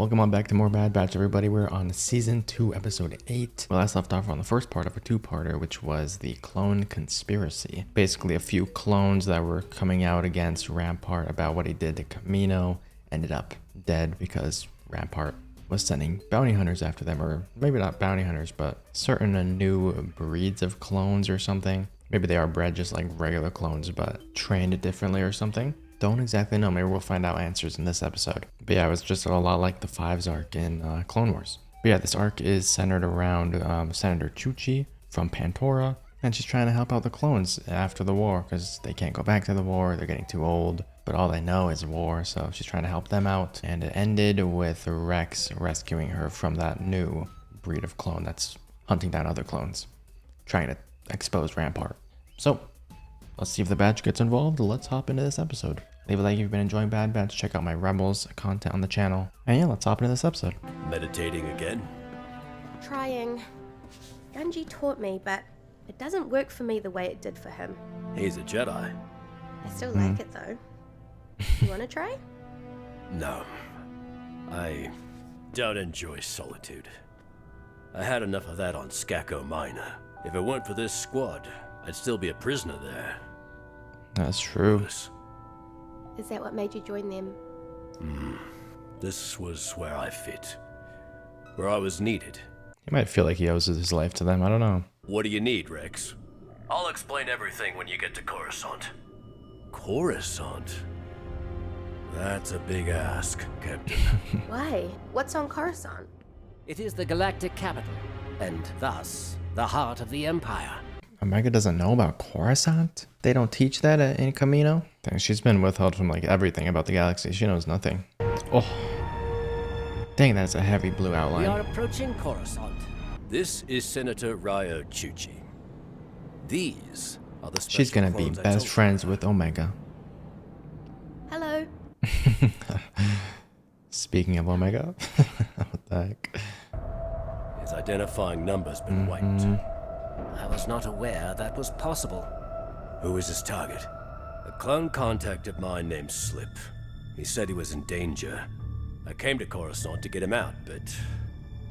Welcome on back to more Bad Batch, everybody. We're on Season 2, Episode 8. We last left off on the first part of a two-parter, which was the clone conspiracy. Basically, a few clones that were coming out against Rampart about what he did to Kamino ended up dead because Rampart was sending bounty hunters after them, or maybe not bounty hunters, but certain new breeds of clones or something. Maybe they are bred just like regular clones, but trained differently or something. Don't exactly know. Maybe we'll find out answers in this episode. But yeah, it was just a lot like the Fives arc in Clone Wars. But yeah, this arc is centered around Senator Chuchi from Pantora, and she's trying to help out the clones after the war because they can't go back to the war. They're getting too old, but all they know is war, so she's trying to help them out. And it ended with Rex rescuing her from that new breed of clone that's hunting down other clones, trying to expose Rampart. So let's see if the Batch gets involved. Let's hop into this episode. Leave a like if you've been enjoying Bad Batch. Check out my Rebels content on the channel. And yeah, let's hop into this episode. Meditating again? Trying. Gunji taught me, but it doesn't work for me the way it did for him. He's a Jedi. I still like it though. You wanna try? No. I don't enjoy solitude. I had enough of that on Skako Minor. If it weren't for this squad, I'd still be a prisoner there. That's true. Is that what made you join them? This was where I fit. Where I was needed. He might feel like he owes his life to them. I don't know. What do you need, Rex? I'll explain everything when you get to Coruscant. Coruscant? That's a big ask, Captain. Why? What's on Coruscant? It is the galactic capital, and thus the heart of the Empire. Omega doesn't know about Coruscant? They don't teach that in Kamino? Dang, she's been withheld from like everything about the galaxy. She knows nothing. Oh. Dang, that's a heavy blue outline. We are approaching Coruscant. This is Senator Ryo Chuchi. These are the special She's gonna be clones I best told you friends about. with Omega. Hello. Speaking of Omega. What the heck? His identifying number's been wiped. I was not aware that was possible. Who is his target? A clone contact of mine named Slip. He said he was in danger. I came to Coruscant to get him out, but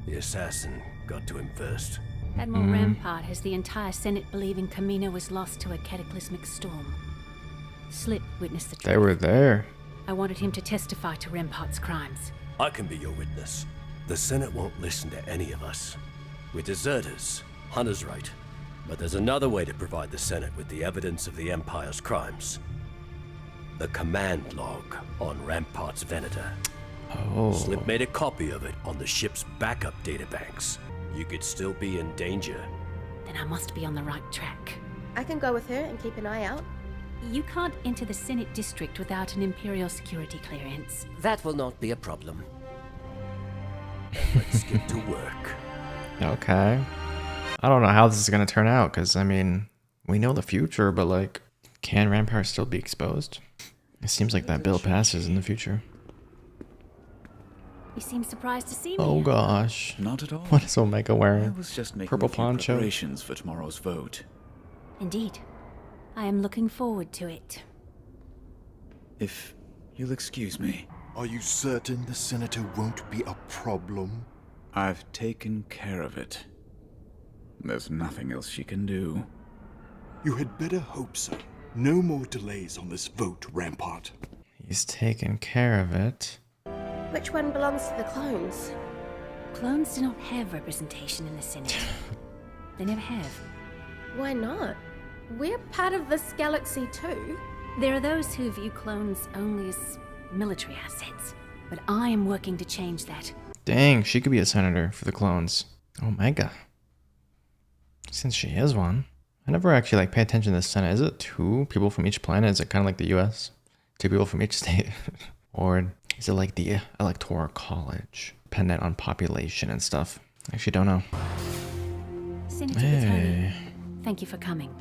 the assassin got to him first. Admiral Rampart has the entire Senate believing Kamino was lost to a cataclysmic storm. Slip witnessed the truth. They were there. I wanted him to testify to Rampart's crimes. I can be your witness. The Senate won't listen to any of us. We're deserters. Hunter's right. But there's another way to provide the Senate with the evidence of the Empire's crimes. The command log on Rampart's Venator. Oh. Slip made a copy of it on the ship's backup databanks. You could still be in danger. Then I must be on the right track. I can go with her and keep an eye out. You can't enter the Senate district without an Imperial security clearance. That will not be a problem. Let's get to work. Okay. I don't know how this is going to turn out, because, I mean, we know the future, but, like, can Rampart still be exposed? It seems like that bill passes in the future. You seem surprised to see me. Oh, gosh. Not at all. What is Omega I wearing? was just making Purple a few poncho. preparations for tomorrow's vote. Indeed. I am looking forward to it. If you'll excuse me, Are you certain the Senator won't be a problem? I've taken care of it. There's nothing else she can do. You had better hope so. No more delays on this vote, Rampart. He's taking care of it. Which one belongs to the clones? Clones do not have representation in the Senate. They never have. Why not? We're part of this galaxy too. There are those who view clones only as military assets, but I am working to change that. Dang, she could be a senator for the clones. Omega. Since she is one. I never actually pay attention to the Senate. Is it 2 people from each planet? Is it kind of like the US? 2 people from each state? Or is it like the Electoral College? Dependent on population and stuff. I actually don't know. Senator Hey. Vitali, thank you for coming.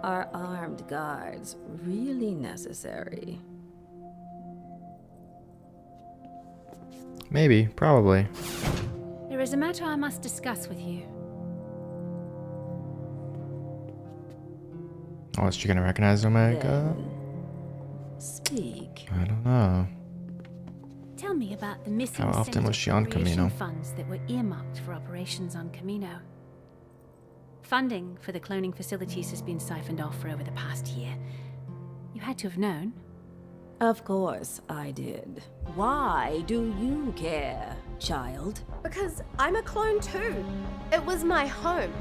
Are armed guards really necessary? Maybe, probably. There is a matter I must discuss with you. Oh, is she gonna recognize Omega? Then speak. I don't know. Tell tell me about the missing How often was she on Camino? funds that were earmarked for operations on Camino. Funding for the cloning facilities has been siphoned off for over the past year. You had to have known. Of course I did. Why do you care, child? Because I'm a clone too. It was my home.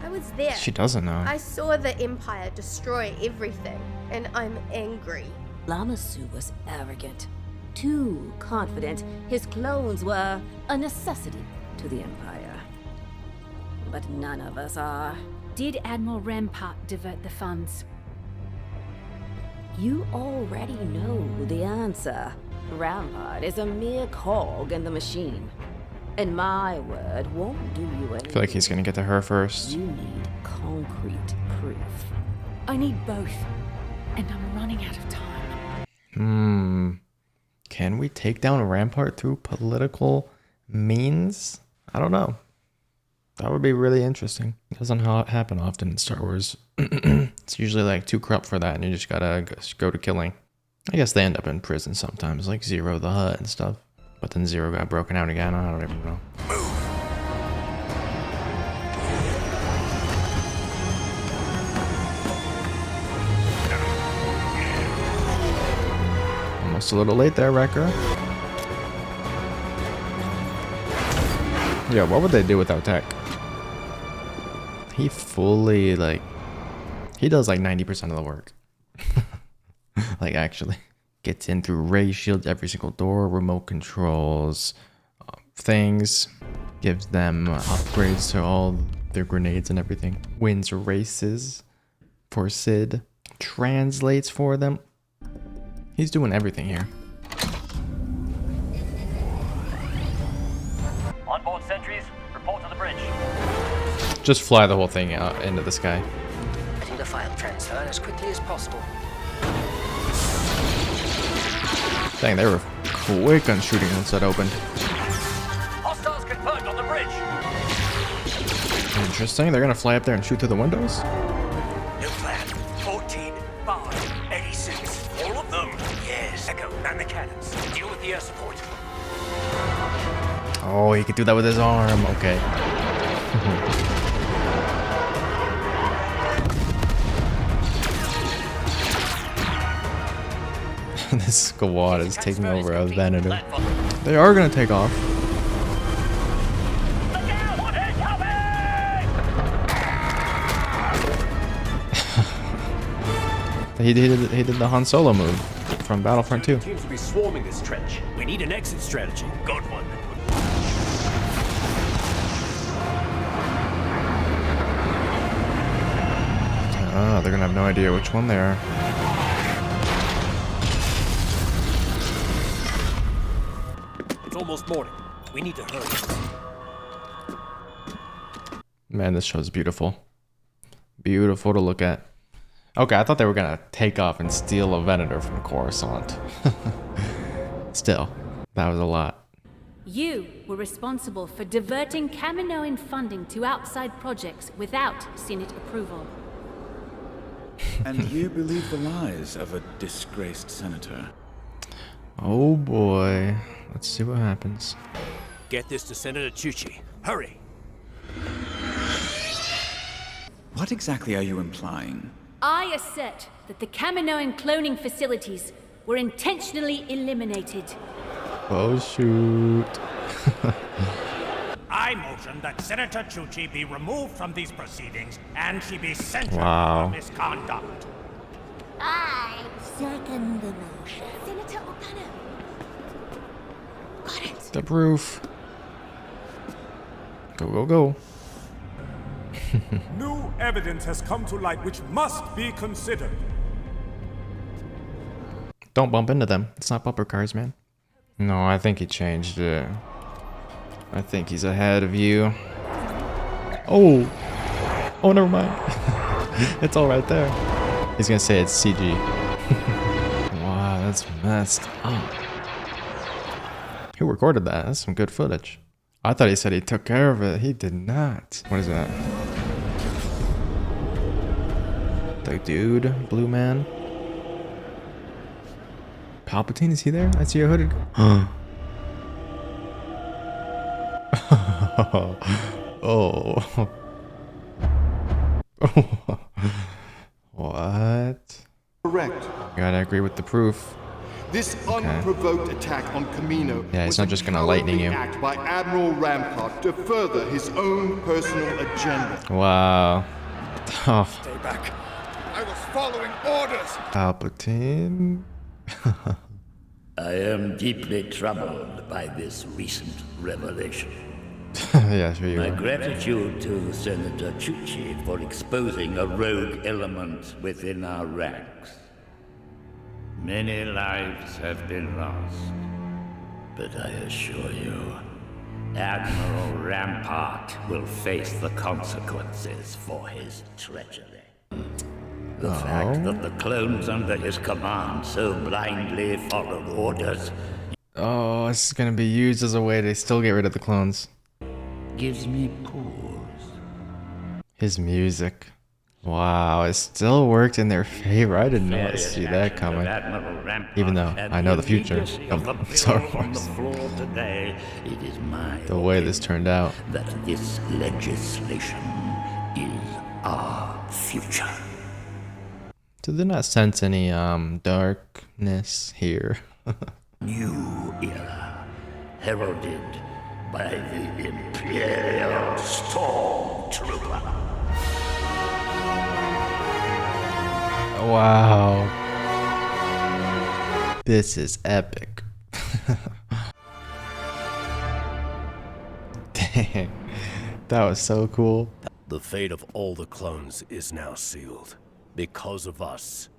I was there. She doesn't know. I saw the Empire destroy everything, and I'm angry. Lamassu was arrogant, too confident his clones were a necessity to the Empire. But none of us are. Did Admiral Rampart divert the funds? You already know the answer. Rampart is a mere cog in the machine. And my word won't do you any. I feel like he's gonna get to her first. You need concrete proof. I need both. And I'm running out of time. Can we take down Rampart through political means? I don't know. That would be really interesting. It doesn't happen often in Star Wars. It's usually like too corrupt for that, and you just gotta go to killing. I guess they end up in prison sometimes, like Zero the Hutt and stuff. But then Zero got broken out again. I don't even know. Almost a little late there, Wrecker. Yeah, what would they do without tech? He fully, like, he does like 90% of the work. Like, actually. Gets in through ray shields, every single door, remote controls, things. Gives them upgrades to all their grenades and everything. Wins races for Sid. Translates for them. He's doing everything here. Onboard sentries, report to the bridge. Just fly the whole thing out into the sky. Getting the file transfer as quickly as possible. Dang, they were quick on shooting once that opened. Hostiles confirmed on the bridge. Interesting. They're gonna fly up there and shoot through the windows? New plan. 14, 5, 86. All of them? Yes. Echo, and the cannons. Deal with the air support. Oh, he could do that with his arm. Okay. This squad is taking over a Venator. They are gonna take off. He did the Han Solo move from Battlefront 2. Seems to be swarming this trench. We need an exit strategy. Good one. Ah, they're gonna have no idea which one they are. It's almost morning. We need to hurry. Man, this show's beautiful. Beautiful to look at. Okay, I thought they were gonna take off and steal a Venator from Coruscant. Still, that was a lot. You were responsible for diverting Kaminoan funding to outside projects without Senate approval. And you believe the lies of a disgraced senator. Oh boy. Let's see what happens. Get this to Senator Chuchi. Hurry. What exactly are you implying? I assert that the Kaminoan cloning facilities were intentionally eliminated. Oh shoot. I motion that Senator Chuchi be removed from these proceedings and she be censured Wow. for misconduct. I second the motion. Senator O'Connor. Got it. The proof. Go, go, go. New evidence has come to light which must be considered. Don't bump into them. It's not bumper cars, man. No, I think he changed it. I think he's ahead of you. Oh! Oh, never mind. It's all right there. He's gonna say it's CG. Wow, that's messed up. Who recorded that? That's some good footage. I thought he said he took care of it. He did not. What is that? The dude? Blue man? Palpatine, is he there? I see a hooded. Oh. What? Correct. Gotta agree with the proof. This unprovoked attack on Camino Yeah, he's was not a just gonna lightning you. cowardly act by Admiral Rampart to further his own personal agenda. Wow. Oh, Stay back. I was following orders. Palpatine. I am deeply troubled by this recent revelation. Yeah, sure you My are. gratitude to Senator Chuchi for exposing a rogue element within our ranks. Many lives have been lost, but I assure you, Admiral Rampart will face the consequences for his treachery. The fact that the clones under his command so blindly followed orders Oh, this is gonna be used as a way to still get rid of the clones. gives me pause. His music. Wow, it still worked in their favor. I did not see that coming. Even though I know the future of Star Wars. It is my The way this turned out. that this legislation is our future. Did they not sense any darkness here? New era, heralded by the Imperial Stormtrooper. Wow. This is epic. Dang. That was so cool. The fate of all the clones is now sealed. Because of us.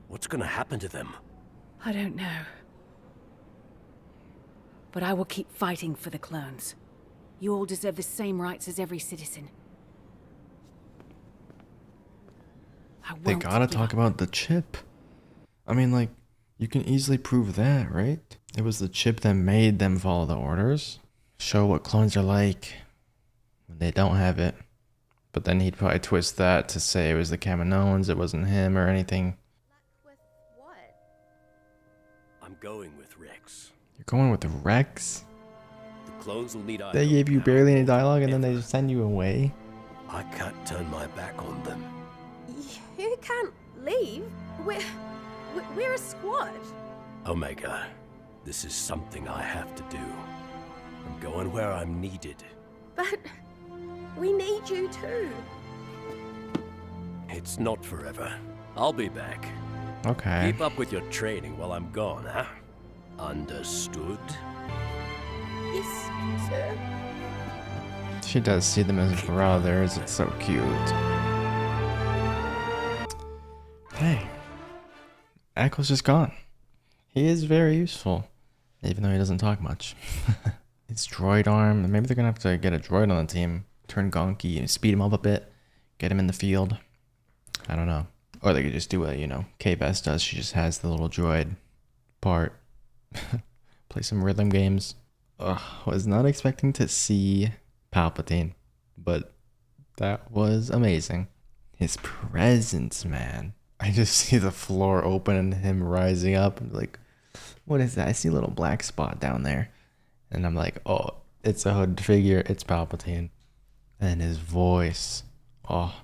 What's gonna happen to them? I don't know. But I will keep fighting for the clones. You all deserve the same rights as every citizen. They gotta talk about the chip. I mean, like, you can easily prove that, right? It was the chip that made them follow the orders. Show what clones are like when they don't have it. But then he'd probably twist that to say it was the Kaminoans, it wasn't him or anything. With what? I'm going with Rex. You're going with the Rex? The clones will need They gave you barely any dialogue and then they just send you away? I can't turn my back on them. You can't leave. We're a squad. Omega, this is something I have to do. I'm going where I'm needed. But we need you too. It's not forever. I'll be back. Okay. Keep up with your training while I'm gone, huh? Understood? Yes, sir. She does see them as brothers. It's so cute. Hey. Echo's just gone. He is very useful. Even though he doesn't talk much. His droid arm. Maybe they're gonna have to get a droid on the team. Turn Gungi and speed him up a bit. Get him in the field. I don't know. Or they could just do what, K-Bess does. She just has the little droid part. Play some rhythm games. Ugh, was not expecting to see Palpatine. But that was amazing. His presence, man. I just see the floor open and him rising up. And like, what is that? I see a little black spot down there. And I'm like, oh, it's a hooded figure. It's Palpatine. And his voice. Oh,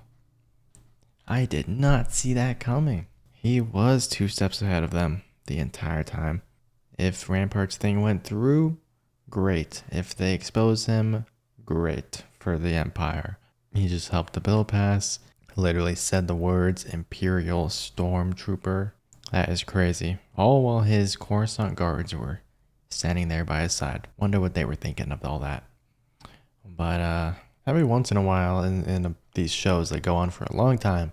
I did not see that coming. He was 2 steps ahead of them the entire time. If Rampart's thing went through, great. If they expose him, great for the Empire. He just helped the bill pass. Literally said the words Imperial Stormtrooper. That is crazy. All while his Coruscant guards were standing there by his side. Wonder what they were thinking of all that. But every once in a while in these shows that go on for a long time,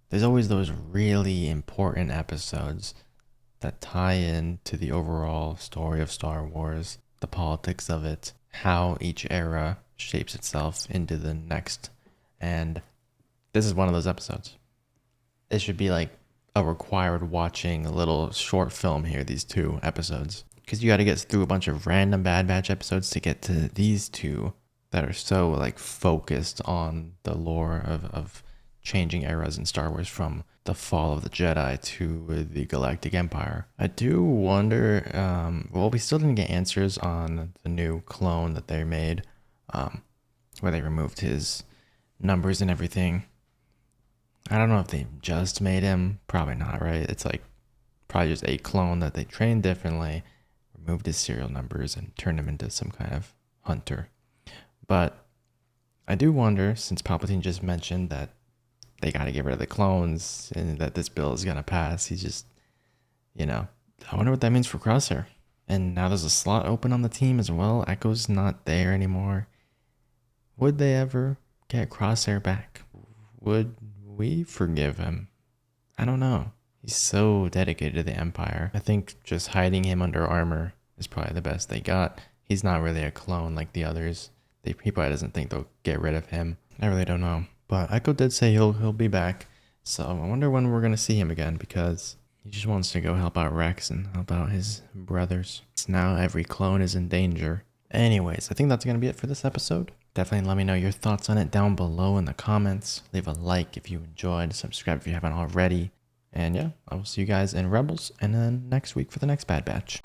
there's always those really important episodes that tie in to the overall story of Star Wars, the politics of it, how each era shapes itself into the next. And this is one of those episodes. It should be like a required watching a little short film here, these 2 episodes. Because you got to get through a bunch of random Bad Batch episodes to get to these 2 that are so like focused on the lore of changing eras in Star Wars from the fall of the Jedi to the Galactic Empire. I do wonder, well, we still didn't get answers on the new clone that they made, where they removed his numbers and everything. I don't know if they just made him. Probably not, right? It's like probably just a clone that they trained differently, removed his serial numbers, and turned him into some kind of hunter. But I do wonder, since Palpatine just mentioned that they got to get rid of the clones and that this bill is going to pass, he's just, I wonder what that means for Crosshair. And now there's a slot open on the team as well. Echo's not there anymore. Would they ever get Crosshair back? Would we forgive him? I don't know. He's so dedicated to the Empire. I think just hiding him under armor is probably the best they got. He's not really a clone like the others. He probably doesn't think they'll get rid of him. I really don't know. But Echo did say he'll be back. So I wonder when we're going to see him again, because he just wants to go help out Rex and help out his brothers. So now every clone is in danger. Anyways, I think that's going to be it for this episode. Definitely let me know your thoughts on it down below in the comments. Leave a like if you enjoyed. Subscribe if you haven't already. And yeah, I will see you guys in Rebels and then next week for the next Bad Batch.